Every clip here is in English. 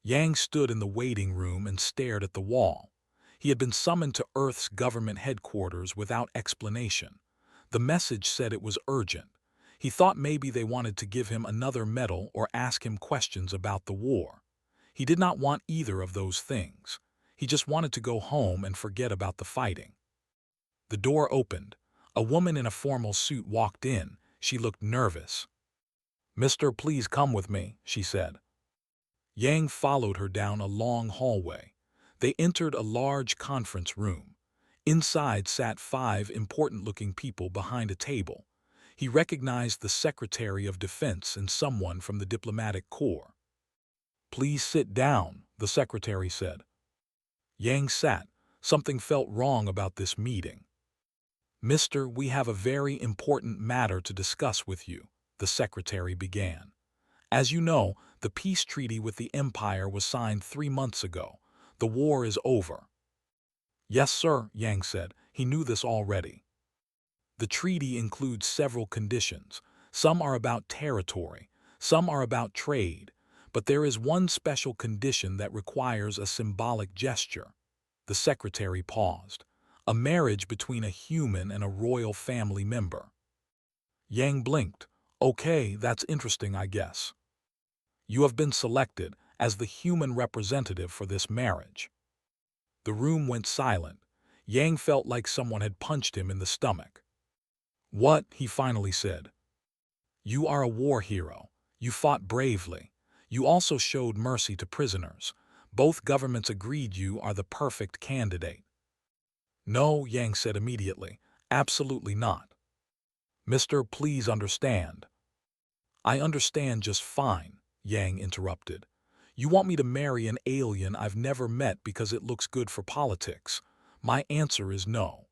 Yang stood in the waiting room and stared at the wall. He had been summoned to Earth's government headquarters without explanation. The message said it was urgent. He thought maybe they wanted to give him another medal or ask him questions about the war. He did not want either of those things. He just wanted to go home and forget about the fighting. The door opened. A woman in a formal suit walked in. She looked nervous. "Mister, please come with me," she said. Yang followed her down a long hallway. They entered a large conference room. Inside sat 5 important-looking people behind a table. He recognized the Secretary of Defense and someone from the diplomatic corps. "Please sit down," the secretary said. Yang sat. Something felt wrong about this meeting. "Mister, we have a very important matter to discuss with you," the secretary began. "As you know, the peace treaty with the Empire was signed 3 months ago. The war is over." "Yes, sir," Yang said. He knew this already. "The treaty includes several conditions. Some are about territory, some are about trade, but there is one special condition that requires a symbolic gesture." The secretary paused. "A marriage between a human and a royal family member." Yang blinked. "Okay, that's interesting, I guess. You have been selected as the human representative for this marriage." The room went silent. Yang felt like someone had punched him in the stomach. "What?" he finally said. "You are a war hero. You fought bravely. You also showed mercy to prisoners. Both governments agreed you are the perfect candidate." "No," Yang said immediately. "Absolutely not." "Mister, please understand." "I understand just fine," Yang interrupted. "You want me to marry an alien I've never met because it looks good for politics. My answer is no."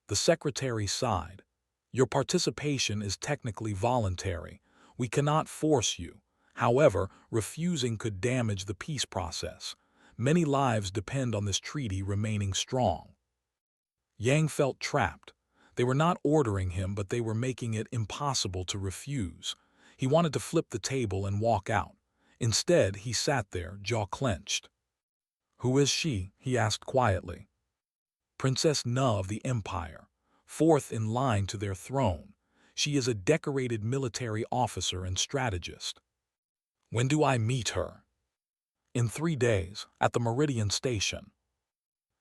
The secretary sighed. "Your participation is technically voluntary. We cannot force you. However, refusing could damage the peace process. Many lives depend on this treaty remaining strong." Yang felt trapped. They were not ordering him, but they were making it impossible to refuse. He wanted to flip the table and walk out. Instead, he sat there, jaw clenched. "Who is she?" he asked quietly. "Princess Na of the Empire, 4th in line to their throne. She is a decorated military officer and strategist." "When do I meet her?" "In 3 days, at the Meridian Station."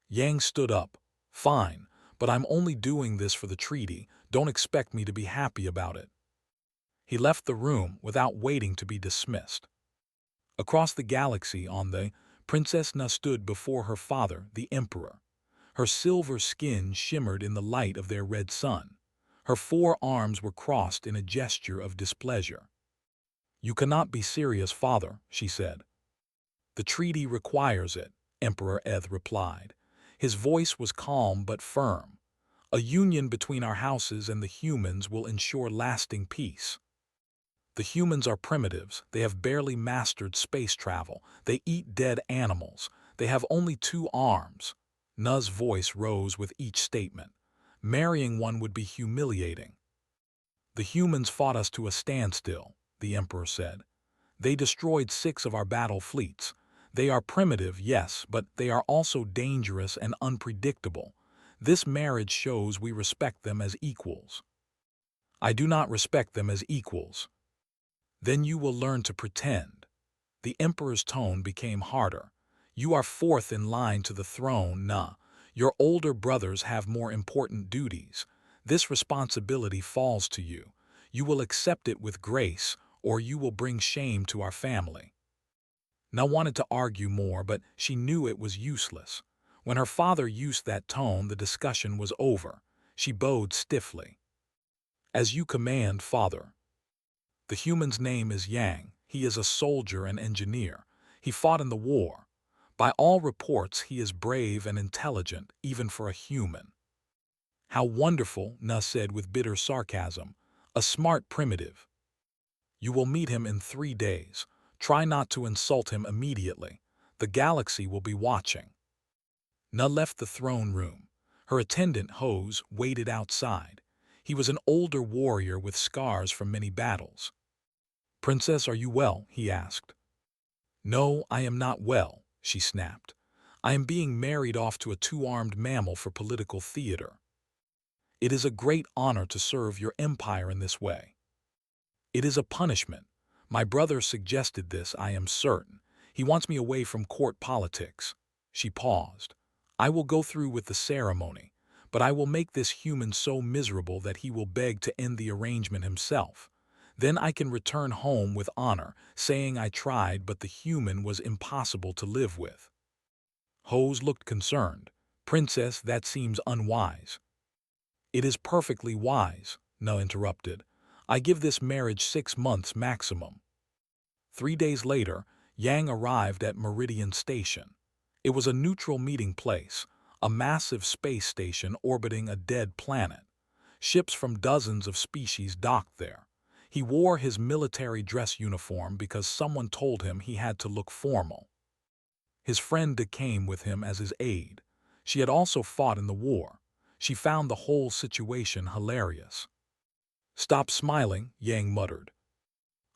Yang stood up. "Fine, but I'm only doing this for the treaty. Don't expect me to be happy about it." He left the room without waiting to be dismissed. Across the galaxy on the Princess Na stood before her father, the Emperor. Her silver skin shimmered in the light of their red sun. Her 4 arms were crossed in a gesture of displeasure. "You cannot be serious, father," she said. "The treaty requires it," Emperor Eth replied. His voice was calm but firm. "A union between our houses and the humans will ensure lasting peace." "The humans are primitives. They have barely mastered space travel. They eat dead animals. They have only 2 arms." Na's voice rose with each statement. "Marrying one would be humiliating." "The humans fought us to a standstill," the Emperor said. "They destroyed 6 of our battle fleets. They are primitive, yes, but they are also dangerous and unpredictable. This marriage shows we respect them as equals." "I do not respect them as equals." "Then you will learn to pretend." The Emperor's tone became harder. "You are 4th in line to the throne, Na. Your older brothers have more important duties. This responsibility falls to you. You will accept it with grace, or you will bring shame to our family." Na wanted to argue more, but she knew it was useless. When her father used that tone, the discussion was over. She bowed stiffly. "As you command, father." "The human's name is Yang. He is a soldier and engineer. He fought in the war. By all reports, he is brave and intelligent, even for a human." "How wonderful," Na said with bitter sarcasm. "A smart primitive." "You will meet him in 3 days. Try not to insult him immediately. The galaxy will be watching." Na left the throne room. Her attendant, Hose, waited outside. He was an older warrior with scars from many battles. "Princess, are you well?" he asked. "No, I am not well," she snapped. "I am being married off to a two-armed mammal for political theater. It is a great honor to serve your empire in this way. It is a punishment. My brother suggested this, I am certain. He wants me away from court politics." She paused. "I will go through with the ceremony, but I will make this human so miserable that he will beg to end the arrangement himself. Then I can return home with honor, saying I tried but the human was impossible to live with." Hose looked concerned. "Princess, that seems unwise." "It is perfectly wise," Na interrupted. "I give this marriage 6 months maximum." 3 days later, Yang arrived at Meridian Station. It was a neutral meeting place, a massive space station orbiting a dead planet. Ships from dozens of species docked there. He wore his military dress uniform because someone told him he had to look formal. His friend De came with him as his aide. She had also fought in the war. She found the whole situation hilarious. "Stop smiling," Yang muttered.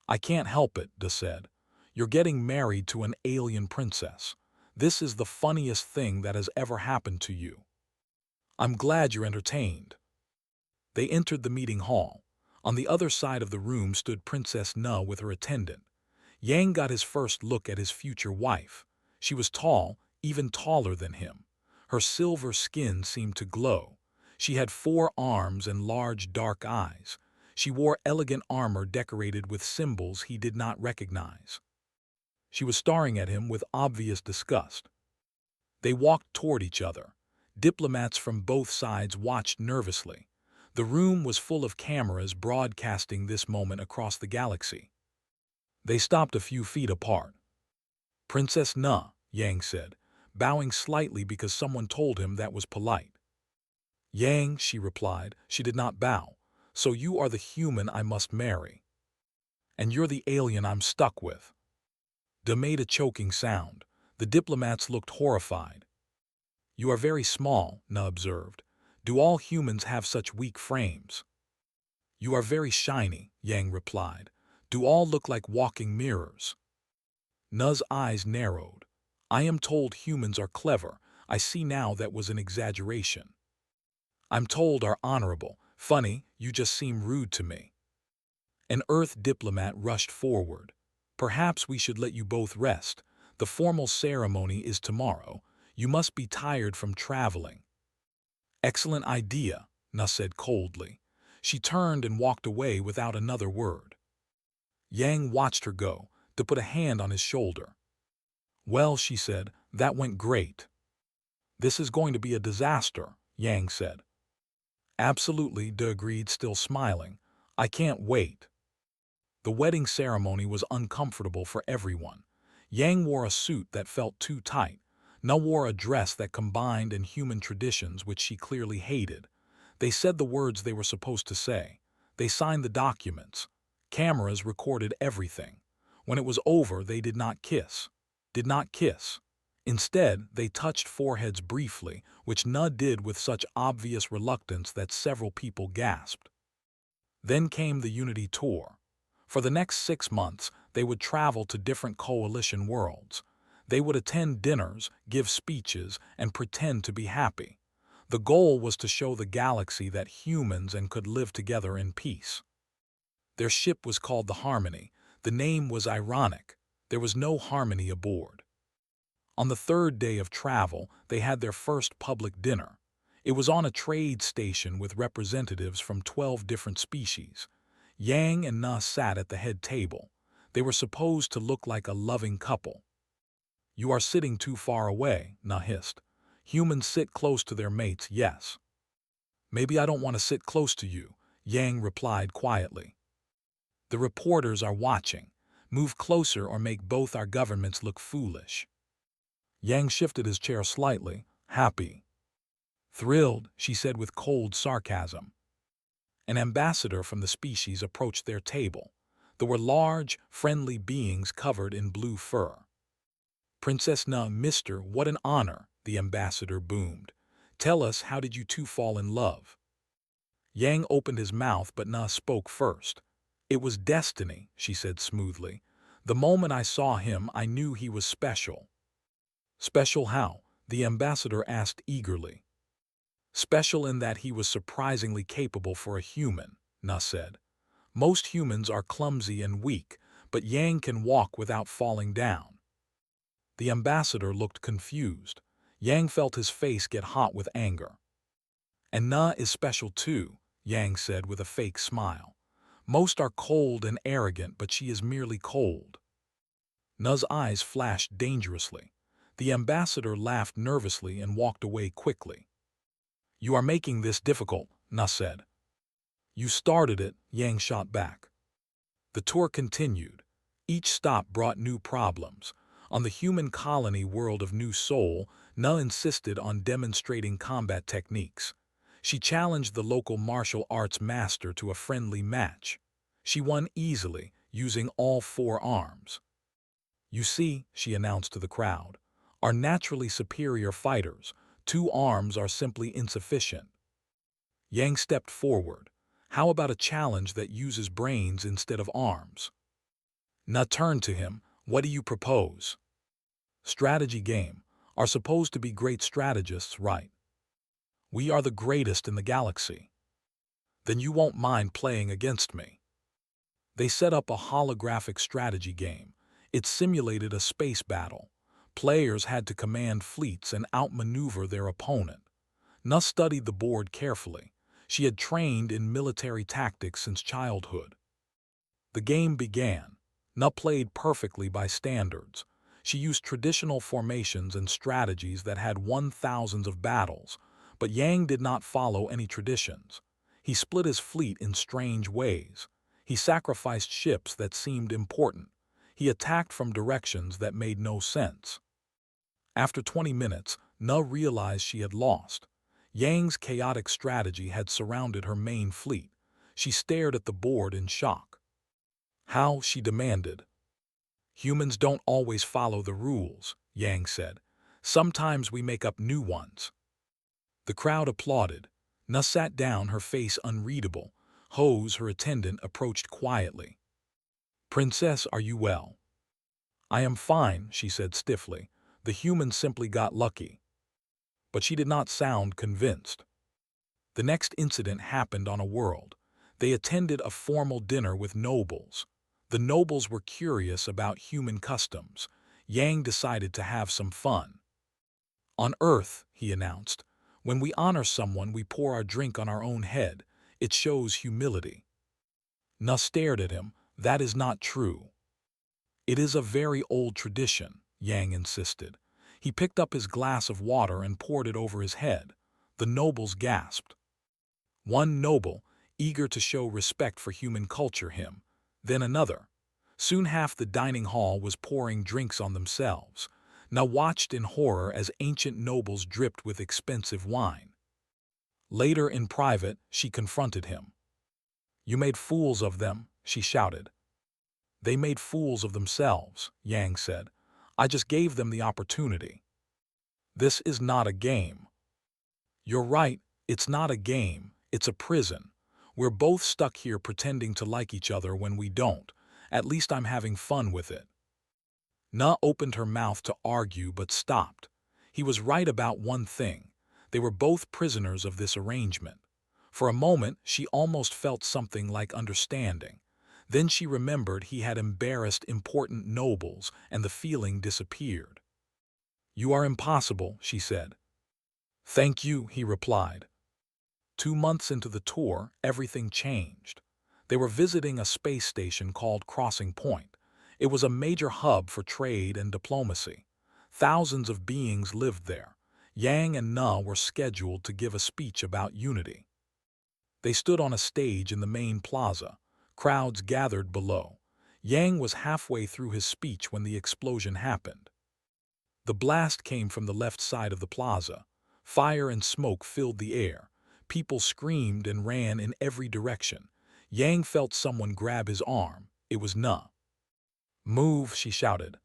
"I can't help it," De said. "You're getting married to an alien princess. This is the funniest thing that has ever happened to you. I'm glad you're entertained." They entered the meeting hall. On the other side of the room stood Princess Na with her attendant. Yang got his first look at his future wife. She was tall, even taller than him. Her silver skin seemed to glow. She had 4 arms and large dark eyes. She wore elegant armor decorated with symbols he did not recognize. She was staring at him with obvious disgust. They walked toward each other. Diplomats from both sides watched nervously. The room was full of cameras broadcasting this moment across the galaxy. They stopped a few feet apart. "Princess Na," Yang said, bowing slightly because someone told him that was polite. "Yang," she replied. She did not bow. "So you are the human I must marry. And you're the alien I'm stuck with." De made a choking sound. The diplomats looked horrified. "You are very small," Na observed. "Do all humans have such weak frames?" "You are very shiny," Yang replied. "Do all look like walking mirrors?" Na's eyes narrowed. "I am told humans are clever. I see now that was an exaggeration. I'm told are honorable. Funny, you just seem rude to me." An Earth diplomat rushed forward. "Perhaps we should let you both rest. The formal ceremony is tomorrow. You must be tired from traveling." "Excellent idea," Na said coldly. She turned and walked away without another word. Yang watched her go, to put a hand on his shoulder. "Well," she said, "that went great." "This is going to be a disaster," Yang said. "Absolutely," De agreed, still smiling. "I can't wait." The wedding ceremony was uncomfortable for everyone. Yang wore a suit that felt too tight. Na wore a dress that combined inhuman traditions which she clearly hated. They said the words they were supposed to say. They signed the documents. Cameras recorded everything. When it was over, they did not kiss. Did not kiss. Instead, they touched foreheads briefly, which Na did with such obvious reluctance that several people gasped. Then came the Unity Tour. For the next 6 months, they would travel to different coalition worlds. They would attend dinners, give speeches, and pretend to be happy. The goal was to show the galaxy that humans and could live together in peace. Their ship was called the Harmony. The name was ironic. There was no harmony aboard. On the 3rd day of travel, they had their first public dinner. It was on a trade station with representatives from 12 different species. Yang and Na sat at the head table. They were supposed to look like a loving couple. "You are sitting too far away," Na hissed. "Humans sit close to their mates, yes." "Maybe I don't want to sit close to you," Yang replied quietly. "The reporters are watching. Move closer or make both our governments look foolish." Yang shifted his chair slightly, happy. "Thrilled," she said with cold sarcasm. An ambassador from the species approached their table. There were large, friendly beings covered in blue fur. "Princess Na, Mister, what an honor," the ambassador boomed. "Tell us, how did you two fall in love?" Yang opened his mouth, but Na spoke first. "It was destiny," she said smoothly. The moment I saw him, I knew he was special. Special how? The ambassador asked eagerly. Special in that he was surprisingly capable for a human, Na said. Most humans are clumsy and weak, but Yang can walk without falling down. The ambassador looked confused. Yang felt his face get hot with anger. And Na is special too, Yang said with a fake smile. Most are cold and arrogant, but she is merely cold. Na's eyes flashed dangerously. The ambassador laughed nervously and walked away quickly. You are making this difficult, Na said. You started it, Yang shot back. The tour continued. Each stop brought new problems. On the human colony world of New Seoul, Na insisted on demonstrating combat techniques. She challenged the local martial arts master to a friendly match. She won easily, using all 4 arms. You see, she announced to the crowd, are naturally superior fighters. 2 arms are simply insufficient. Yang stepped forward. How about a challenge that uses brains instead of arms? Na turned to him. What do you propose? Strategy game. Are supposed to be great strategists, right? We are the greatest in the galaxy. Then you won't mind playing against me. They set up a holographic strategy game. It simulated a space battle. Players had to command fleets and outmaneuver their opponent. Na studied the board carefully. She had trained in military tactics since childhood. The game began. Na played perfectly by standards. She used traditional formations and strategies that had won thousands of battles, but Yang did not follow any traditions. He split his fleet in strange ways. He sacrificed ships that seemed important. He attacked from directions that made no sense. After 20 minutes, Na realized she had lost. Yang's chaotic strategy had surrounded her main fleet. She stared at the board in shock. How? She demanded. Humans don't always follow the rules, Yang said. Sometimes we make up new ones. The crowd applauded. Na sat down, her face unreadable. Hose, her attendant, approached quietly. Princess, are you well? I am fine, she said stiffly. The humans simply got lucky. But she did not sound convinced. The next incident happened on a world. They attended a formal dinner with nobles. The nobles were curious about human customs. Yang decided to have some fun. On Earth, he announced, when we honor someone, we pour our drink on our own head. It shows humility. Na stared at him. That is not true. It is a very old tradition, Yang insisted. He picked up his glass of water and poured it over his head. The nobles gasped. One noble, eager to show respect for human culture, him. Then another. Soon half the dining hall was pouring drinks on themselves. Na watched in horror as ancient nobles dripped with expensive wine. Later, in private, she confronted him. You made fools of them, she shouted. They made fools of themselves, Yang said. I just gave them the opportunity. This is not a game. You're right, it's not a game, it's a prison. We're both stuck here pretending to like each other when we don't. At least I'm having fun with it. Na opened her mouth to argue but stopped. He was right about one thing. They were both prisoners of this arrangement. For a moment, she almost felt something like understanding. Then she remembered he had embarrassed important nobles, and the feeling disappeared. You are impossible, she said. Thank you, he replied. 2 months into the tour, everything changed. They were visiting a space station called Crossing Point. It was a major hub for trade and diplomacy. Thousands of beings lived there. Yang and Na were scheduled to give a speech about unity. They stood on a stage in the main plaza. Crowds gathered below. Yang was halfway through his speech when the explosion happened. The blast came from the left side of the plaza. Fire and smoke filled the air. People screamed and ran in every direction. Yang felt someone grab his arm. It was Na. Move, she shouted.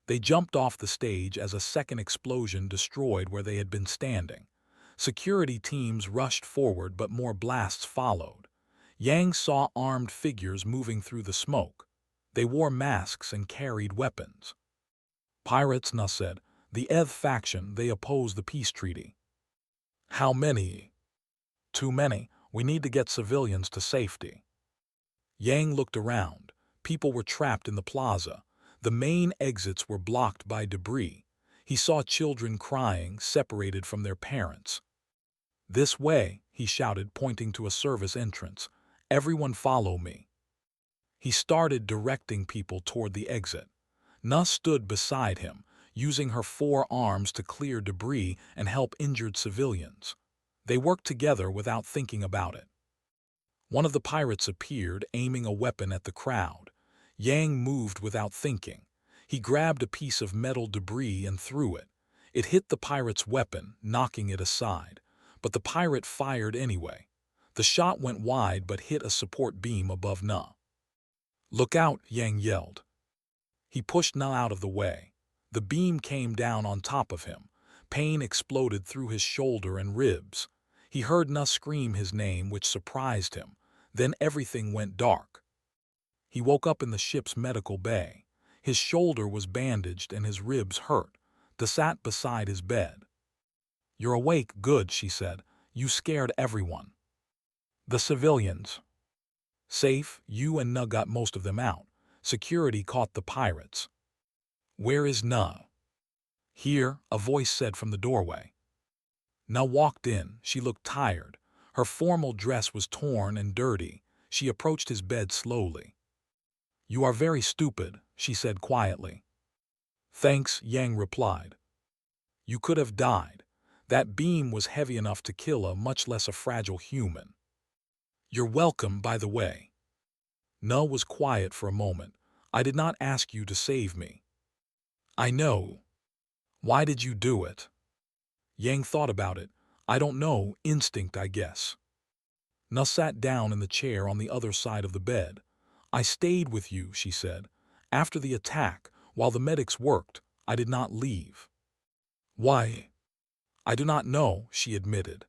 They jumped off the stage as a second explosion destroyed where they had been standing. Security teams rushed forward, but more blasts followed. Yang saw armed figures moving through the smoke. They wore masks and carried weapons. Pirates, Na said. The Eth faction, they oppose the peace treaty. How many? Too many. We need to get civilians to safety. Yang looked around. People were trapped in the plaza. The main exits were blocked by debris. He saw children crying, separated from their parents. This way, he shouted, pointing to a service entrance. Everyone follow me. He started directing people toward the exit. Na stood beside him, using her 4 arms to clear debris and help injured civilians. They worked together without thinking about it. One of the pirates appeared, aiming a weapon at the crowd. Yang moved without thinking. He grabbed a piece of metal debris and threw it. It hit the pirate's weapon, knocking it aside. But the pirate fired anyway. The shot went wide but hit a support beam above Na. "Look out!" Yang yelled. He pushed Na out of the way. The beam came down on top of him. Pain exploded through his shoulder and ribs. He heard Na scream his name, which surprised him. Then everything went dark. He woke up in the ship's medical bay. His shoulder was bandaged and his ribs hurt. Na sat beside his bed. "You're awake, good," she said. "You scared everyone." "The civilians." "Safe, you and Na got most of them out. Security caught the pirates." "Where is Na?" "Here," a voice said from the doorway. Na walked in. She looked tired. Her formal dress was torn and dirty. She approached his bed slowly. "You are very stupid," she said quietly. "Thanks," Yang replied. "You could have died. That beam was heavy enough to kill a, much less a fragile human." "You're welcome, by the way." Na was quiet for a moment. "I did not ask you to save me." "I know. Why did you do it?" Yang thought about it. "I don't know, instinct, I guess." Na sat down in the chair on the other side of the bed. "I stayed with you," she said. "After the attack, while the medics worked, I did not leave." "Why?" "I do not know," she admitted.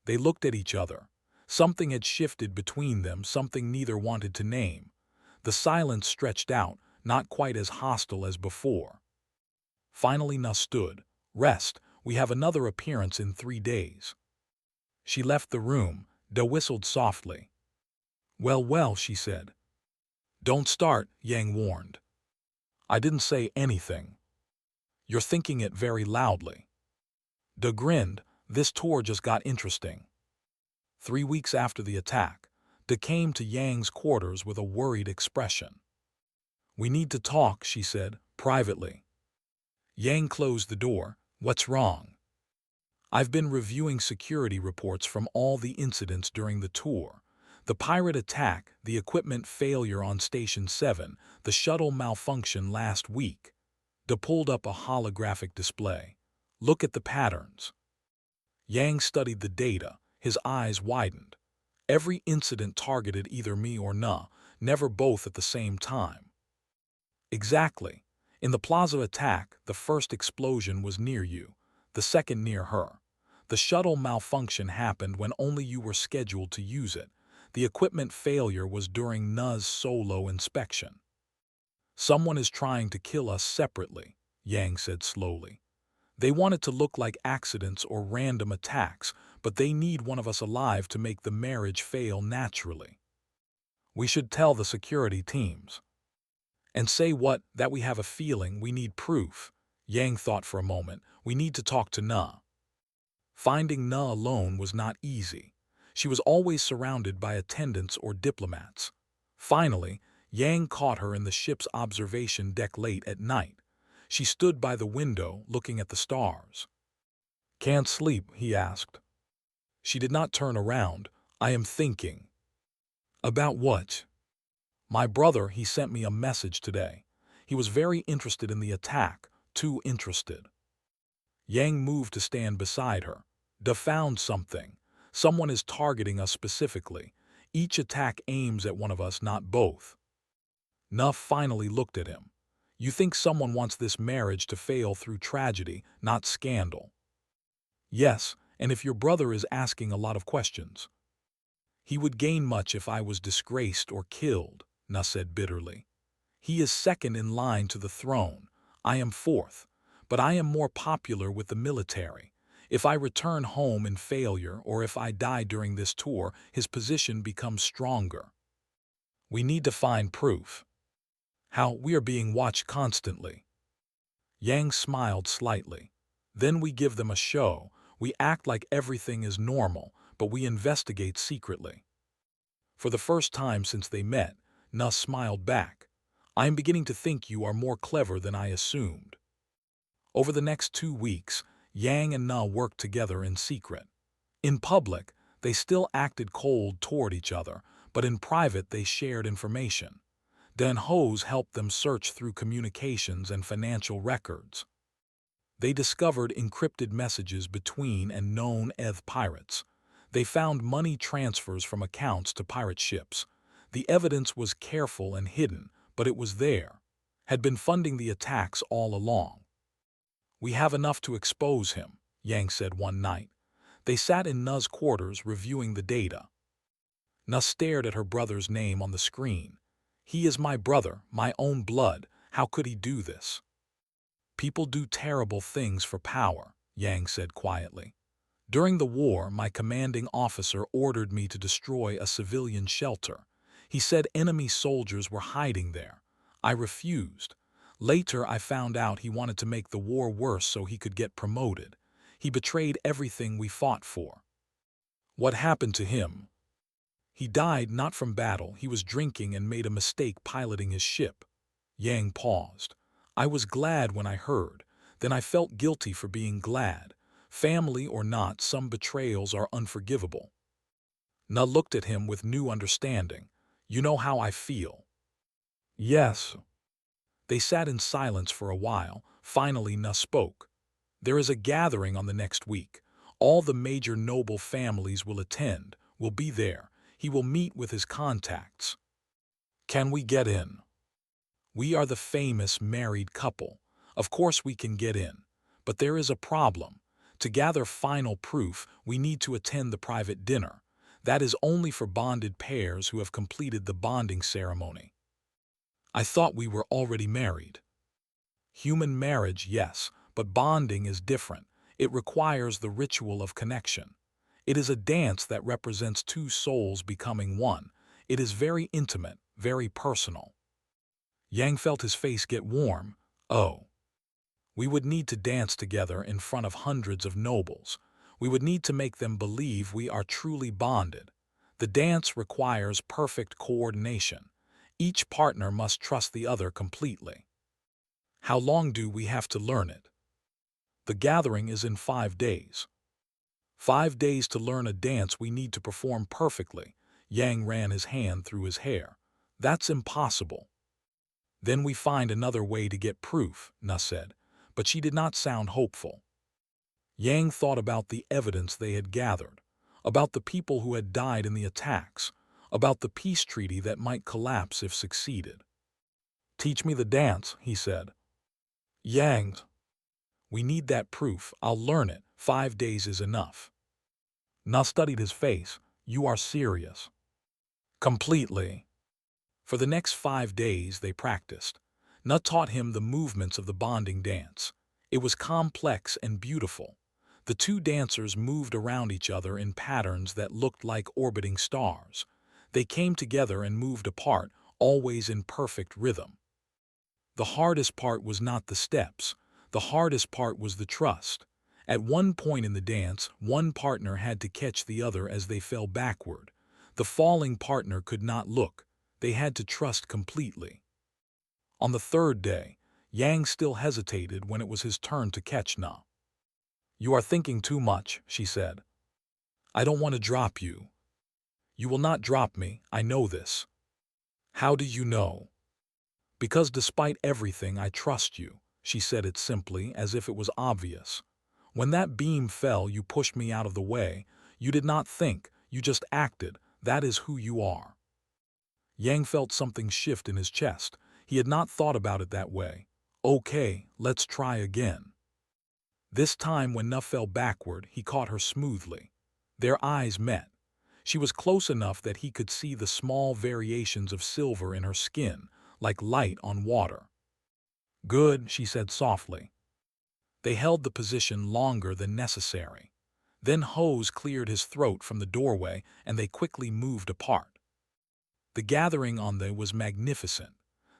They looked at each other. Something had shifted between them, something neither wanted to name. The silence stretched out, not quite as hostile as before. Finally Na stood. "Rest, we have another appearance in 3 days." She left the room. Da whistled softly. "Well, well," she said. "Don't start," Yang warned. "I didn't say anything." "You're thinking it very loudly." Da grinned. This tour just got interesting. 3 weeks after the attack, Da came to Yang's quarters with a worried expression. "We need to talk," she said, privately. Yang closed the door. "What's wrong?" "I've been reviewing security reports from all the incidents during the tour. The pirate attack, the equipment failure on Station 7, the shuttle malfunction last week." Da pulled up a holographic display. "Look at the patterns." Yang studied the data. His eyes widened. "Every incident targeted either me or Na, never both at the same time." "Exactly. In the plaza attack, the first explosion was near you, the second near her. The shuttle malfunction happened when only you were scheduled to use it. The equipment failure was during Na's solo inspection." "Someone is trying to kill us separately," Yang said slowly. "They want it to look like accidents or random attacks, but they need one of us alive to make the marriage fail naturally. We should tell the security teams." "And say what? That we have a feeling, we need proof." Yang thought for a moment. "We need to talk to Na." Finding Na alone was not easy. She was always surrounded by attendants or diplomats. Finally, Yang caught her in the ship's observation deck late at night. She stood by the window, looking at the stars. "Can't sleep?" he asked. She did not turn around. "I am thinking." "About what?" "My brother, he sent me a message today. He was very interested in the attack, too interested." Yang moved to stand beside her. "Da found something. Someone is targeting us specifically. Each attack aims at one of us, not both." Na finally looked at him. "You think someone wants this marriage to fail through tragedy, not scandal?" "Yes, and if your brother is asking a lot of questions." "He would gain much if I was disgraced or killed," Na said bitterly. He is second in line to the throne. I am fourth, but I am more popular with the military. If I return home in failure or if I die during this tour, his position becomes stronger. We need to find proof. How? We are being watched constantly. Yang smiled slightly. Then we give them a show. We act like everything is normal, but we investigate secretly. For the first time since they met, Na smiled back. I am beginning to think you are more clever than I assumed. Over the next 2 weeks, Yang and Na worked together in secret. In public, they still acted cold toward each other, but in private they shared information. Dan Hose helped them search through communications and financial records. They discovered encrypted messages between and known ETH pirates. They found money transfers from accounts to pirate ships. The evidence was careful and hidden, but it was there. Had been funding the attacks all along. We have enough to expose him, Yang said one night. They sat in Na's quarters reviewing the data. Na stared at her brother's name on the screen. He is my brother, my own blood. How could he do this? People do terrible things for power, Yang said quietly. During the war, my commanding officer ordered me to destroy a civilian shelter. He said enemy soldiers were hiding there. I refused. Later, I found out he wanted to make the war worse so he could get promoted. He betrayed everything we fought for. What happened to him? He died not from battle. He was drinking and made a mistake piloting his ship. Yang paused. I was glad when I heard. Then I felt guilty for being glad. Family or not, some betrayals are unforgivable. Na looked at him with new understanding. You know how I feel. Yes. They sat in silence for a while. Finally, Na spoke. There is a gathering on the next week. All the major noble families will attend, will be there. He will meet with his contacts. Can we get in? We are the famous married couple. Of course we can get in. But there is a problem. To gather final proof, we need to attend the private dinner. That is only for bonded pairs who have completed the bonding ceremony. I thought we were already married. Human marriage, yes, but bonding is different. It requires the ritual of connection. It is a dance that represents two souls becoming one. It is very intimate, very personal. Yang felt his face get warm. Oh. We would need to dance together in front of hundreds of nobles. We would need to make them believe we are truly bonded. The dance requires perfect coordination. Each partner must trust the other completely. How long do we have to learn it? The gathering is in 5 days. 5 days to learn a dance we need to perform perfectly. Yang ran his hand through his hair. That's impossible. Then we find another way to get proof, Na said, but she did not sound hopeful. Yang thought about the evidence they had gathered, about the people who had died in the attacks, about the peace treaty that might collapse if succeeded. Teach me the dance, he said. Yang, we need that proof. I'll learn it. 5 days is enough. Na studied his face. You are serious. Completely. For the next 5 days they practiced. Na taught him the movements of the bonding dance. It was complex and beautiful. The two dancers moved around each other in patterns that looked like orbiting stars. They came together and moved apart, always in perfect rhythm. The hardest part was not the steps. The hardest part was the trust. At one point in the dance, one partner had to catch the other as they fell backward. The falling partner could not look. They had to trust completely. On the 3rd day, Yang still hesitated when it was his turn to catch Na. You are thinking too much, she said. I don't want to drop you. You will not drop me, I know this. How do you know? Because despite everything I trust you, she said it simply as if it was obvious. When that beam fell, you pushed me out of the way. You did not think, you just acted. That is who you are. Yang felt something shift in his chest. He had not thought about it that way. Okay, let's try again. This time when Na fell backward, he caught her smoothly. Their eyes met. She was close enough that he could see the small variations of silver in her skin, like light on water. "Good," she said softly. They held the position longer than necessary. Then Hose cleared his throat from the doorway and they quickly moved apart. The gathering on the was magnificent.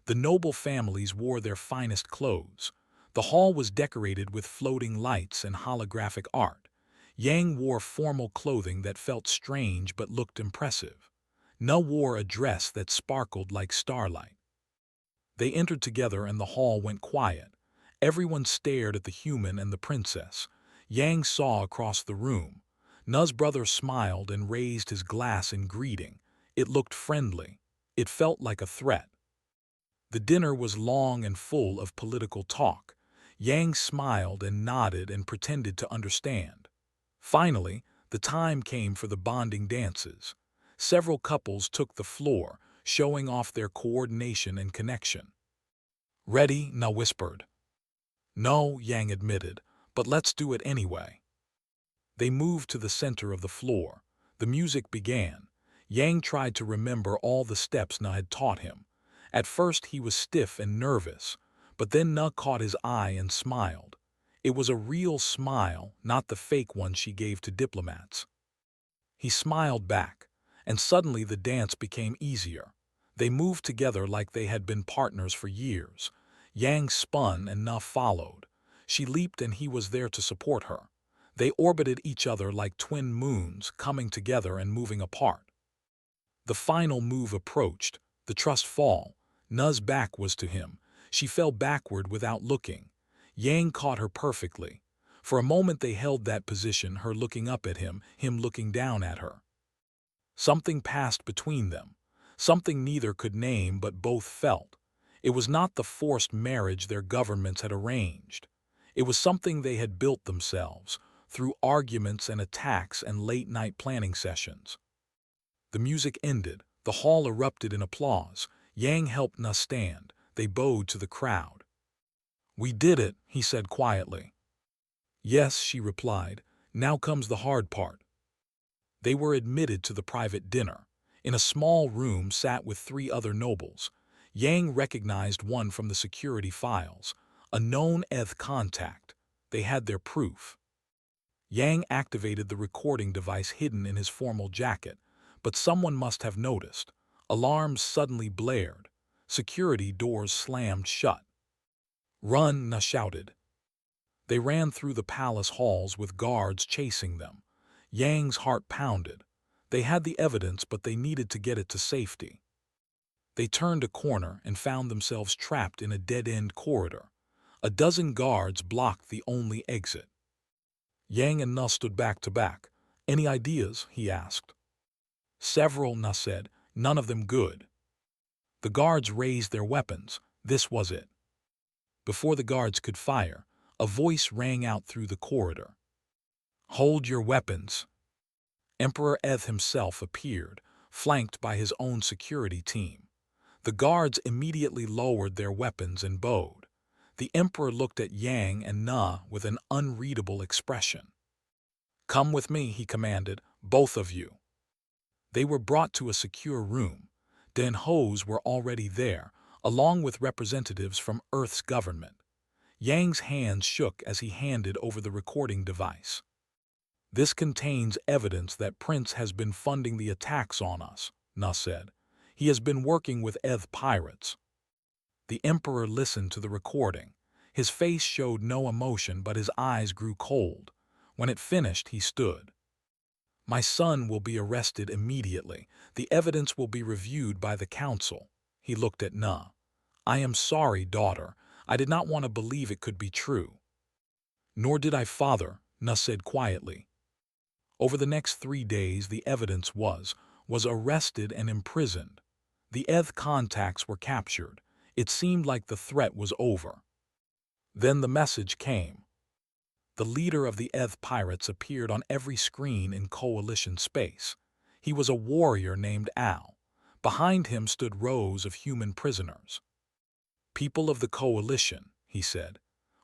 The noble families wore their finest clothes. The hall was decorated with floating lights and holographic art. Yang wore formal clothing that felt strange but looked impressive. Na wore a dress that sparkled like starlight. They entered together and the hall went quiet. Everyone stared at the human and the princess. Yang saw across the room. Na's brother smiled and raised his glass in greeting. It looked friendly. It felt like a threat. The dinner was long and full of political talk. Yang smiled and nodded and pretended to understand. Finally, the time came for the bonding dances. Several couples took the floor, showing off their coordination and connection. "Ready?" Na whispered. "No," Yang admitted, "but let's do it anyway." They moved to the center of the floor. The music began. Yang tried to remember all the steps Na had taught him. At first he was stiff and nervous, but then Na caught his eye and smiled. It was a real smile, not the fake one she gave to diplomats. He smiled back, and suddenly the dance became easier. They moved together like they had been partners for years. Yang spun and Na followed. She leaped and he was there to support her. They orbited each other like twin moons, coming together and moving apart. The final move approached, the trust fall. Na's back was to him. She fell backward without looking. Yang caught her perfectly. For a moment they held that position, her looking up at him looking down at her. Something passed between them. Something neither could name but both felt. It was not the forced marriage their governments had arranged. It was something they had built themselves, through arguments and attacks and late-night planning sessions. The music ended. The hall erupted in applause. Yang helped Na stand. They bowed to the crowd. "We did it," he said quietly. "Yes," she replied. "Now comes the hard part." They were admitted to the private dinner. In a small room sat with 3 other nobles. Yang recognized one from the security files, a known ETH contact. They had their proof. Yang activated the recording device hidden in his formal jacket, but someone must have noticed. Alarms suddenly blared. Security doors slammed shut. "Run!" Na shouted. They ran through the palace halls with guards chasing them. Yang's heart pounded. They had the evidence, but they needed to get it to safety. They turned a corner and found themselves trapped in a dead-end corridor. A dozen guards blocked the only exit. Yang and Na stood back to back. "Any ideas?" he asked. "Several," Na said, "none of them good." The guards raised their weapons. This was it. Before the guards could fire, a voice rang out through the corridor. "Hold your weapons." Emperor Eth himself appeared, flanked by his own security team. The guards immediately lowered their weapons and bowed. The emperor looked at Yang and Na with an unreadable expression. "Come with me," he commanded, "both of you." They were brought to a secure room. Den Hos were already there, along with representatives from Earth's government. Yang's hands shook as he handed over the recording device. "This contains evidence that Prince has been funding the attacks on us," Na said. "He has been working with ETH pirates." The emperor listened to the recording. His face showed no emotion, but his eyes grew cold. When it finished, he stood. "My son will be arrested immediately. The evidence will be reviewed by the council." He looked at Na. "I am sorry, daughter. I did not want to believe it could be true." "Nor did I, father," Na said quietly. Over the next 3 days, the evidence was arrested and imprisoned. The ETH contacts were captured. It seemed like the threat was over. Then the message came. The leader of the ETH pirates appeared on every screen in Coalition space. He was a warrior named Al. Behind him stood rows of human prisoners. "People of the Coalition," he said,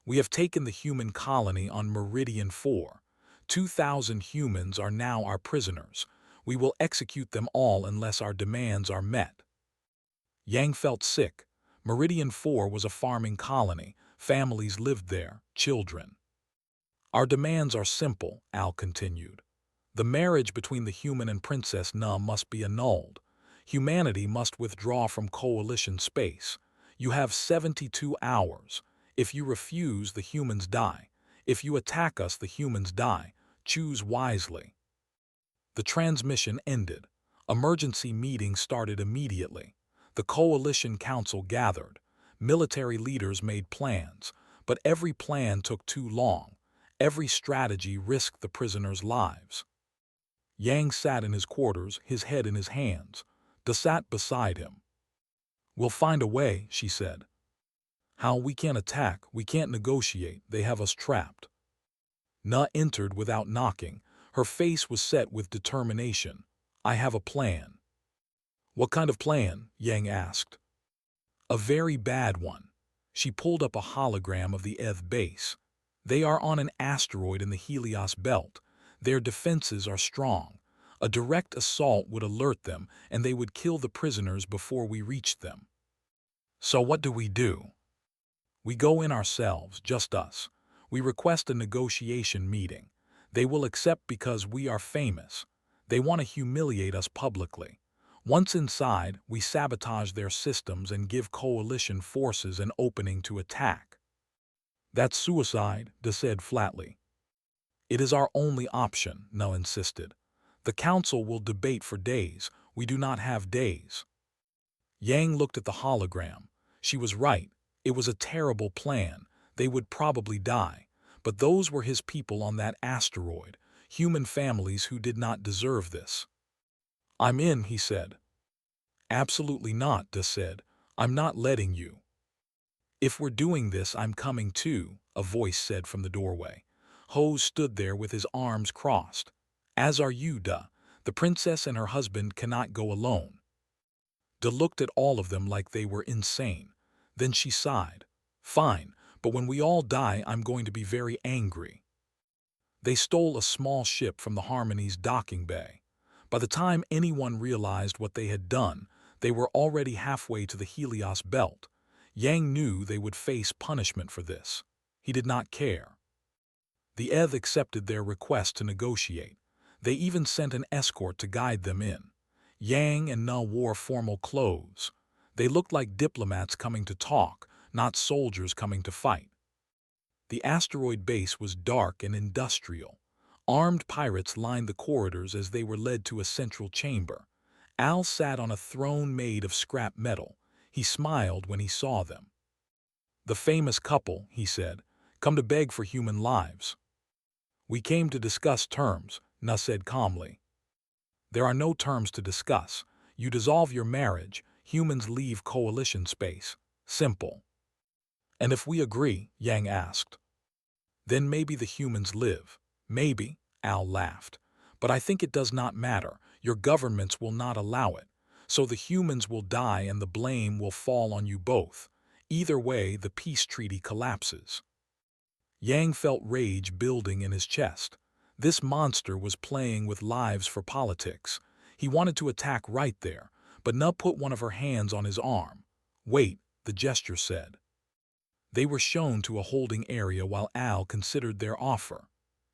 "we have taken the human colony on Meridian 4. 2,000 humans are now our prisoners. We will execute them all unless our demands are met." Yang felt sick. Meridian 4 was a farming colony. Families lived there, children. Our demands are simple, Al continued. The marriage between the human and Princess Na must be annulled. Humanity must withdraw from coalition space. You have 72 hours. If you refuse, the humans die. If you attack us, the humans die. Choose wisely. The transmission ended. Emergency meetings started immediately. The Coalition Council gathered. Military leaders made plans, but every plan took too long. Every strategy risked the prisoners' lives. Yang sat in his quarters, his head in his hands. Da sat beside him. "We'll find a way," she said. "How? We can't attack, we can't negotiate, they have us trapped." Na entered without knocking. Her face was set with determination. "I have a plan." "What kind of plan?" Yang asked. "A very bad one." She pulled up a hologram of the ETH base. "They are on an asteroid in the Helios belt. Their defenses are strong. A direct assault would alert them, and they would kill the prisoners before we reached them." "So what do we do?" "We go in ourselves, just us. We request a negotiation meeting. They will accept because we are famous. They want to humiliate us publicly. Once inside, we sabotage their systems and give coalition forces an opening to attack." "That's suicide," De said flatly. "It is our only option," Na insisted. "The council will debate for days. We do not have days." Yang looked at the hologram. She was right. It was a terrible plan. They would probably die. But those were his people on that asteroid, human families who did not deserve this. "I'm in," he said. "Absolutely not," De said. "I'm not letting you." "If we're doing this, I'm coming too," a voice said from the doorway. Hose stood there with his arms crossed. "As are you, Da. The princess and her husband cannot go alone." Da looked at all of them like they were insane. Then she sighed. "Fine, but when we all die, I'm going to be very angry." They stole a small ship from the Harmony's docking bay. By the time anyone realized what they had done, they were already halfway to the Helios belt. Yang knew they would face punishment for this. He did not care. The ETH accepted their request to negotiate. They even sent an escort to guide them in. Yang and Na wore formal clothes. They looked like diplomats coming to talk, not soldiers coming to fight. The asteroid base was dark and industrial. Armed pirates lined the corridors as they were led to a central chamber. Al sat on a throne made of scrap metal. He smiled when he saw them. "The famous couple," he said, "come to beg for human lives." "We came to discuss terms," Na said calmly. "There are no terms to discuss. You dissolve your marriage, humans leave coalition space. Simple." "And if we agree?" Yang asked. "Then maybe the humans live." "Maybe," Al laughed. "But I think it does not matter. Your governments will not allow it. So the humans will die and the blame will fall on you both. Either way, the peace treaty collapses." Yang felt rage building in his chest. This monster was playing with lives for politics. He wanted to attack right there, but Na put one of her hands on his arm. "Wait," the gesture said. They were shown to a holding area while Al considered their offer.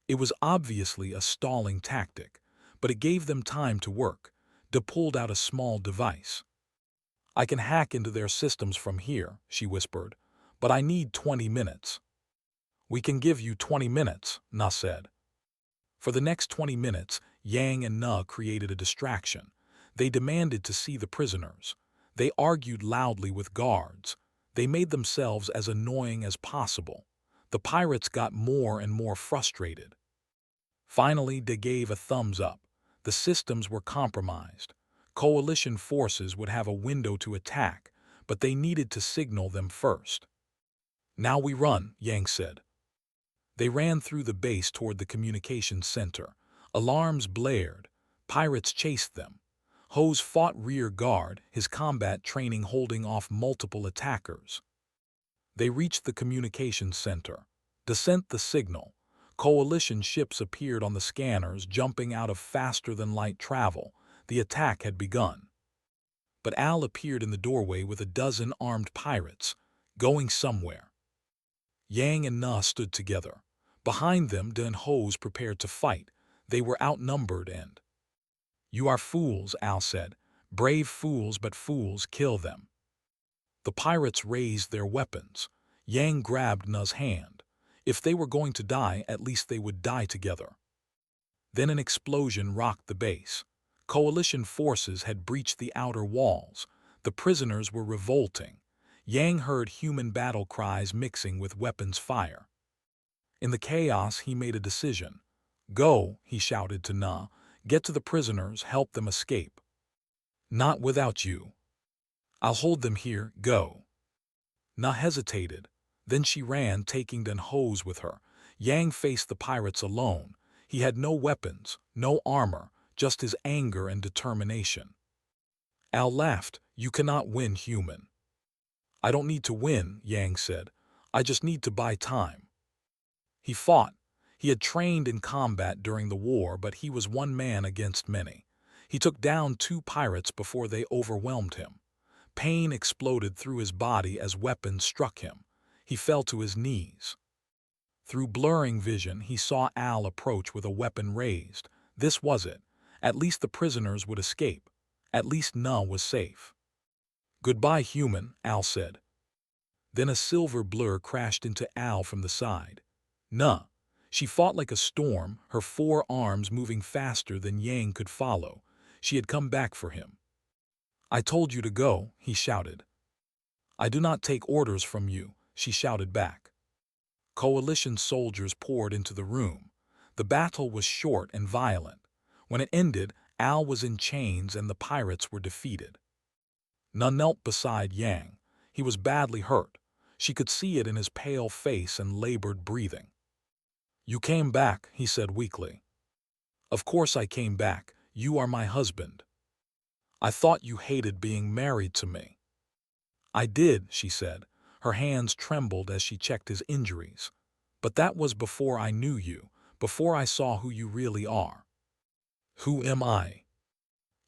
It was obviously a stalling tactic, but it gave them time to work. Da pulled out a small device. "I can hack into their systems from here," she whispered, "but I need 20 minutes. "We can give you 20 minutes, Na said. For the next 20 minutes, Yang and Na created a distraction. They demanded to see the prisoners. They argued loudly with guards. They made themselves as annoying as possible. The pirates got more and more frustrated. Finally, they gave a thumbs up. The systems were compromised. Coalition forces would have a window to attack, but they needed to signal them first. "Now we run," Yang said. They ran through the base toward the communications center. Alarms blared. Pirates chased them. Hose fought rear guard, his combat training holding off multiple attackers. They reached the communications center. Da sent the signal. Coalition ships appeared on the scanners, jumping out of faster-than-light travel. The attack had begun. but Al appeared in the doorway with a dozen armed pirates, going somewhere. Yang and Na stood together. Behind them, Den Ho's prepared to fight. They were outnumbered and— "You are fools," Al said. "Brave fools, but fools kill them." The pirates raised their weapons. Yang grabbed Na's hand. If they were going to die, at least they would die together. Then an explosion rocked the base. Coalition forces had breached the outer walls. The prisoners were revolting. Yang heard human battle cries mixing with weapons fire. In the chaos, he made a decision. "Go," he shouted to Na. "Get to the prisoners, help them escape." "Not without you." "I'll hold them here, go." Na hesitated. Then she ran, taking Den Ho's with her. Yang faced the pirates alone. He had no weapons, no armor, just his anger and determination. Al laughed. "You cannot win, human." "I don't need to win," Yang said. "I just need to buy time." He fought. He had trained in combat during the war, but he was one man against many. He took down 2 pirates before they overwhelmed him. Pain exploded through his body as weapons struck him. He fell to his knees. Through blurring vision, he saw Al approach with a weapon raised. This was it. At least the prisoners would escape. At least Na was safe. "Goodbye, human," Al said. Then a silver blur crashed into Al from the side. Na. She fought like a storm, her 4 arms moving faster than Yang could follow. She had come back for him. "I told you to go," he shouted. "I do not take orders from you," she shouted back. Coalition soldiers poured into the room. The battle was short and violent. When it ended, Al was in chains and the pirates were defeated. Na knelt beside Yang. He was badly hurt. She could see it in his pale face and labored breathing. "You came back," he said weakly. "Of course I came back. You are my husband." "I thought you hated being married to me." "I did," she said. Her hands trembled as she checked his injuries. "But that was before I knew you, before I saw who you really are." "Who am I?"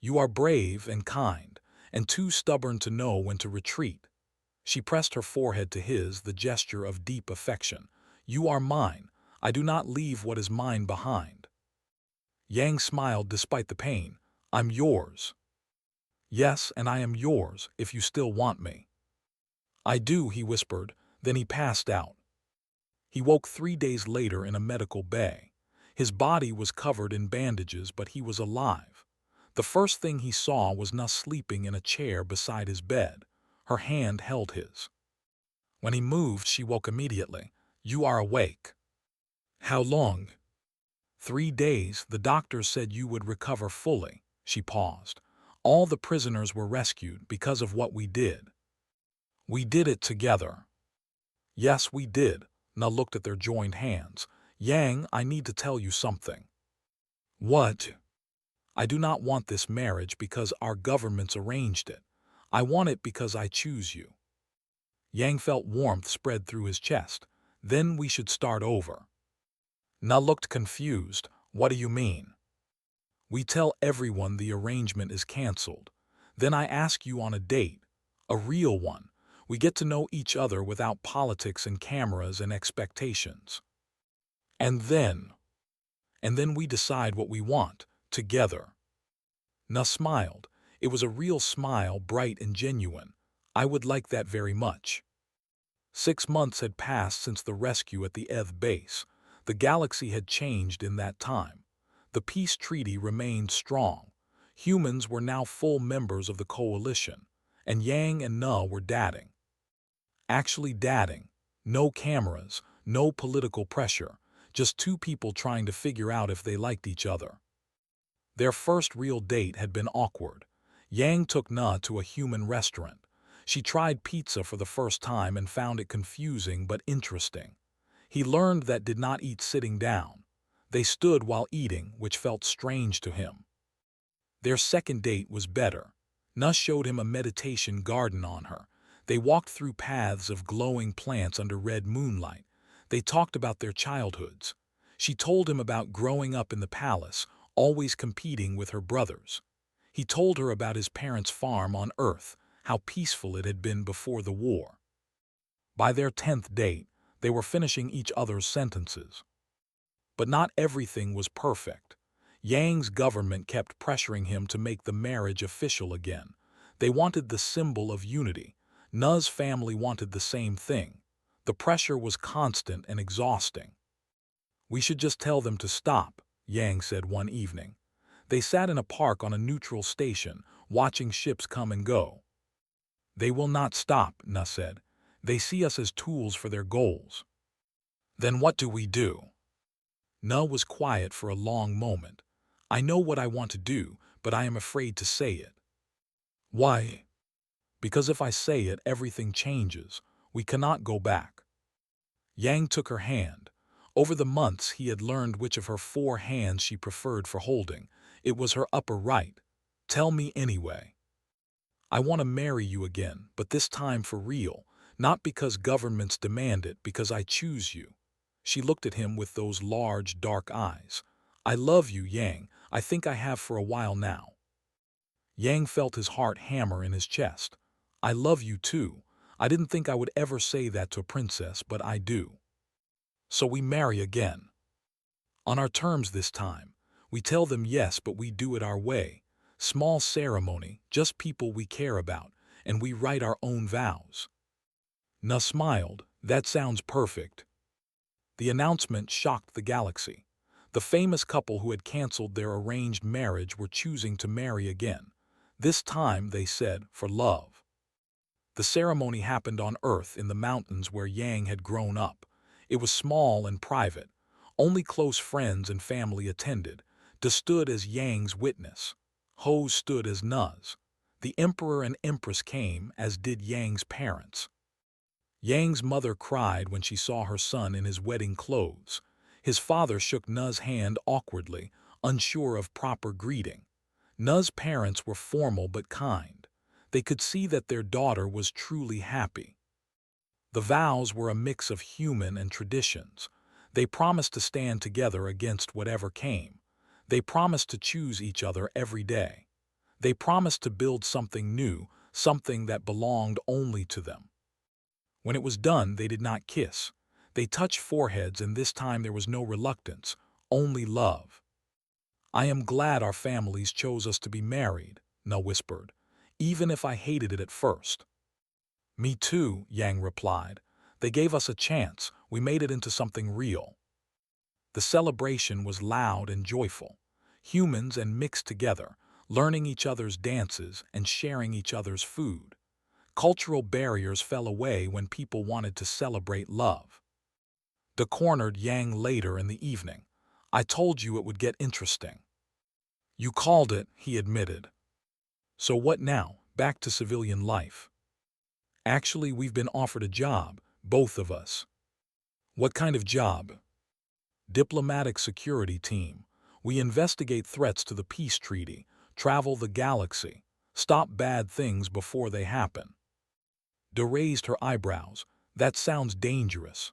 "You are brave and kind, and too stubborn to know when to retreat." She pressed her forehead to his, the gesture of deep affection. "You are mine. I do not leave what is mine behind." Yang smiled despite the pain. "I'm yours." "Yes, and I am yours, if you still want me." "I do," he whispered. Then he passed out. He woke 3 days later in a medical bay. His body was covered in bandages, but he was alive. The first thing he saw was Na sleeping in a chair beside his bed. Her hand held his. When he moved, she woke immediately. "You are awake." "How long?" 3 days. The doctors said you would recover fully." She paused. "All the prisoners were rescued because of what we did." "We did it together." "Yes, we did." Na looked at their joined hands. "Yang, I need to tell you something." "What?" "I do not want this marriage because our governments arranged it. I want it because I choose you." Yang felt warmth spread through his chest. "Then we should start over." Na looked confused. "What do you mean?" "We tell everyone the arrangement is canceled. Then I ask you on a date. A real one. We get to know each other without politics and cameras and expectations. And then we decide what we want, together." Na smiled. It was a real smile, bright and genuine. "I would like that very much." 6 months had passed since the rescue at the ETH base. The galaxy had changed in that time. The peace treaty remained strong. Humans were now full members of the coalition, and Yang and Na were dating. Actually dating. No cameras, no political pressure, just 2 people trying to figure out if they liked each other. Their first real date had been awkward. Yang took Na to a human restaurant. She tried pizza for the first time and found it confusing but interesting. He learned that did not eat sitting down. They stood while eating, which felt strange to him. Their second date was better. Na showed him a meditation garden on her. They walked through paths of glowing plants under red moonlight. They talked about their childhoods. She told him about growing up in the palace, always competing with her brothers. He told her about his parents' farm on Earth, how peaceful it had been before the war. By their 10th date, they were finishing each other's sentences. But not everything was perfect. Yang's government kept pressuring him to make the marriage official again. They wanted the symbol of unity. Na's family wanted the same thing. The pressure was constant and exhausting. "We should just tell them to stop," Yang said one evening. They sat in a park on a neutral station, watching ships come and go. "They will not stop," Na said. "They see us as tools for their goals." "Then what do we do?" Na was quiet for a long moment. "I know what I want to do, but I am afraid to say it." "Why?" "Because if I say it, everything changes. We cannot go back." Yang took her hand. Over the months, he had learned which of her 4 hands she preferred for holding. It was her upper right. "Tell me anyway." "I want to marry you again, but this time for real. Not because governments demand it, because I choose you." She looked at him with those large, dark eyes. "I love you, Yang. I think I have for a while now." Yang felt his heart hammer in his chest. "I love you too. I didn't think I would ever say that to a princess, but I do." "So we marry again." "On our terms this time. We tell them yes, but we do it our way. Small ceremony, just people we care about, and we write our own vows." Na smiled. "That sounds perfect." The announcement shocked the galaxy. The famous couple who had canceled their arranged marriage were choosing to marry again. This time, they said, for love. The ceremony happened on Earth in the mountains where Yang had grown up. It was small and private. Only close friends and family attended. Da stood as Yang's witness. Ho stood as Na's. The Emperor and Empress came, as did Yang's parents. Yang's mother cried when she saw her son in his wedding clothes. His father shook Na's hand awkwardly, unsure of proper greeting. Na's parents were formal but kind. They could see that their daughter was truly happy. The vows were a mix of human and traditions. They promised to stand together against whatever came. They promised to choose each other every day. They promised to build something new, something that belonged only to them. When it was done, they did not kiss. They touched foreheads, and this time there was no reluctance, only love. "I am glad our families chose us to be married," Na whispered, "even if I hated it at first." "Me too," Yang replied. "They gave us a chance. We made it into something real." The celebration was loud and joyful. Humans and mixed together, learning each other's dances and sharing each other's food. Cultural barriers fell away when people wanted to celebrate love. Da cornered Yang later in the evening. "I told you it would get interesting." "You called it," he admitted. "So what now? Back to civilian life?" "Actually, we've been offered a job, both of us." "What kind of job?" "Diplomatic security team. We investigate threats to the peace treaty, travel the galaxy, stop bad things before they happen." Da raised her eyebrows. "That sounds dangerous."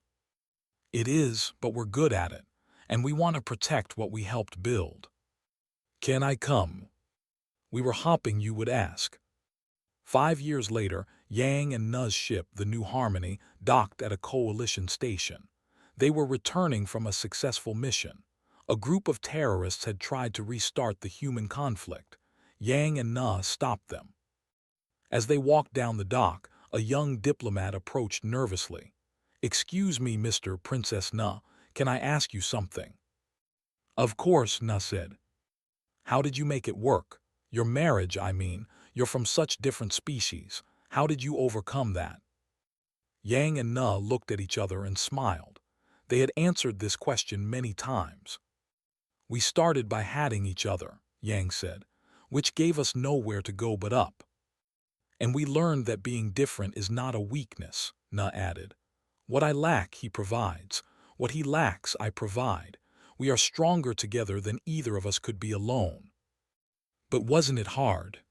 "It is, but we're good at it, and we want to protect what we helped build." "Can I come?" "We were hoping you would ask." 5 years later, Yang and Na's ship, the New Harmony, docked at a coalition station. They were returning from a successful mission. A group of terrorists had tried to restart the human conflict. Yang and Na stopped them. As they walked down the dock, a young diplomat approached nervously. "Excuse me, Mr. Princess Na, can I ask you something?" "Of course," Na said. "How did you make it work? Your marriage, I mean. You're from such different species. How did you overcome that?" Yang and Na looked at each other and smiled. They had answered this question many times. "We started by hating each other," Yang said, "which gave us nowhere to go but up. And we learned that being different is not a weakness," Na added. "What I lack, he provides. What he lacks, I provide. We are stronger together than either of us could be alone." "But wasn't it hard?"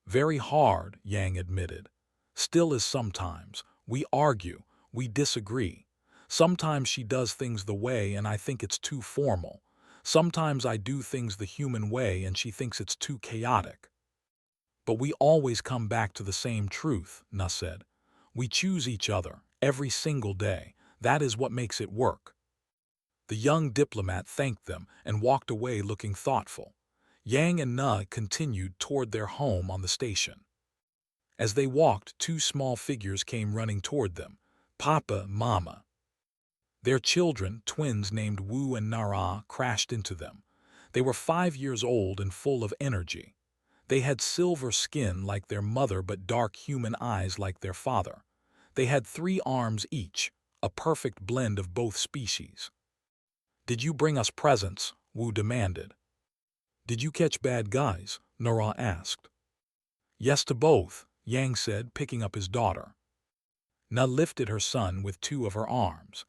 "Very hard," Yang admitted. "Still is sometimes. We argue, we disagree. Sometimes she does things the way and I think it's too formal. Sometimes I do things the human way and she thinks it's too chaotic. But we always come back to the same truth, Na said. We choose each other, every single day. That is what makes it work. The young diplomat thanked them and walked away looking thoughtful. Yang and Na continued toward their home on the station. As they walked, two small figures came running toward them. Papa, Mama. Their children, twins named Wu and Nara, crashed into them. They were 5 years old and full of energy. They had silver skin like their mother but dark human eyes like their father. They had 3 arms each, a perfect blend of both species. "Did you bring us presents?" Wu demanded. "Did you catch bad guys?" Nara asked. "Yes to both," Yang said, picking up his daughter. Na lifted her son with 2 of her arms.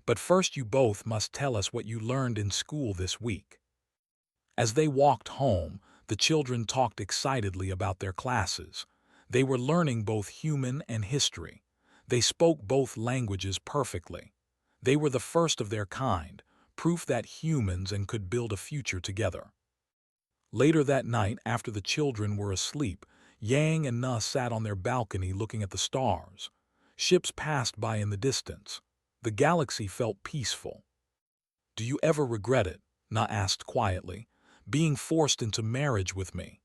"But first you both must tell us what you learned in school this week." As they walked home, the children talked excitedly about their classes. They were learning both human and history. They spoke both languages perfectly. They were the first of their kind, proof that humans and could build a future together. Later that night, after the children were asleep, Yang and Na sat on their balcony looking at the stars. Ships passed by in the distance. The galaxy felt peaceful. "Do you ever regret it?" Na asked quietly. "Being forced into marriage with me?"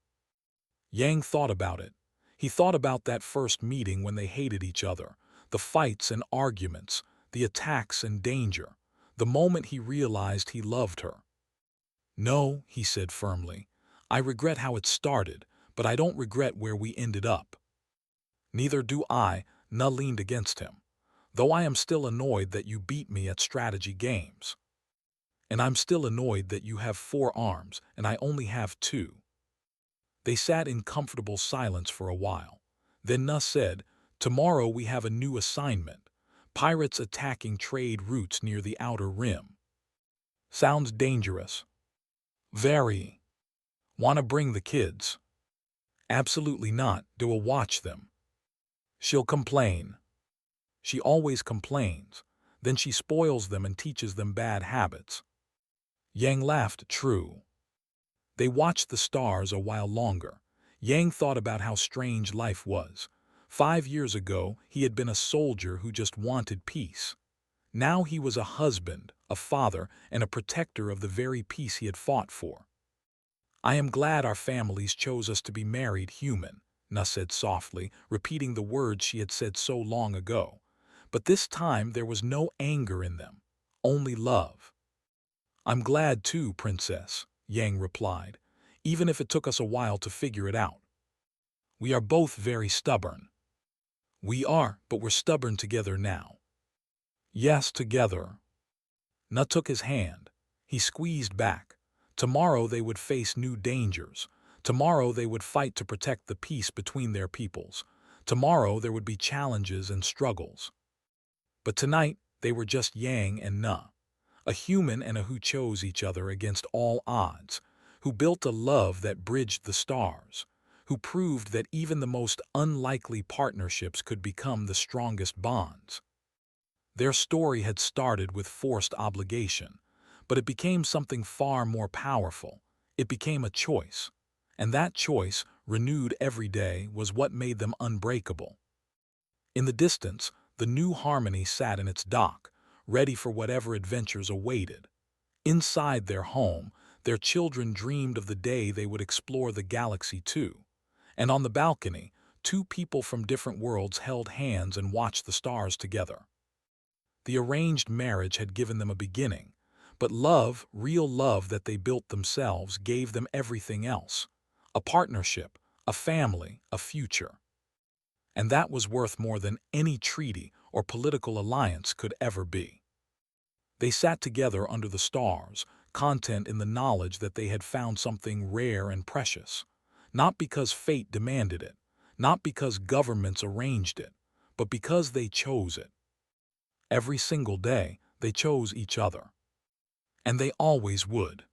Yang thought about it. He thought about that first meeting when they hated each other, the fights and arguments, the attacks and danger, the moment he realized he loved her. "No," he said firmly. "I regret how it started, but I don't regret where we ended up." "Neither do I," Na leaned against him. "Though I am still annoyed that you beat me at strategy games. And I'm still annoyed that you have 4 arms and I only have 2. They sat in comfortable silence for a while. Then Na said, "Tomorrow we have a new assignment. Pirates attacking trade routes near the outer rim." "Sounds dangerous." "Very." "Wanna bring the kids?" "Absolutely not. We'll watch them." "She'll complain." "She always complains. Then she spoils them and teaches them bad habits." Yang laughed. "True." They watched the stars a while longer. Yang thought about how strange life was. 5 years ago, he had been a soldier who just wanted peace. Now he was a husband, a father, and a protector of the very peace he had fought for. "I am glad our families chose us to be married human," Na said softly, repeating the words she had said so long ago. But this time there was no anger in them, only love. "I'm glad too, Princess," Yang replied, "even if it took us a while to figure it out. We are both very stubborn." "We are, but we're stubborn together now." "Yes, together." Na took his hand. He squeezed back. Tomorrow they would face new dangers. Tomorrow they would fight to protect the peace between their peoples. Tomorrow there would be challenges and struggles. But tonight they were just Yang and Na. A human and a who chose each other against all odds, who built a love that bridged the stars, who proved that even the most unlikely partnerships could become the strongest bonds. Their story had started with forced obligation, but it became something far more powerful. It became a choice, and that choice, renewed every day, was what made them unbreakable. In the distance, the new Harmony sat in its dock, ready for whatever adventures awaited. Inside their home, their children dreamed of the day they would explore the galaxy too. And on the balcony, 2 people from different worlds held hands and watched the stars together. The arranged marriage had given them a beginning, but love, real love that they built themselves, gave them everything else. A partnership, a family, a future. And that was worth more than any treaty or political alliance could ever be. They sat together under the stars, content in the knowledge that they had found something rare and precious. Not because fate demanded it, not because governments arranged it, but because they chose it. Every single day, they chose each other. And they always would.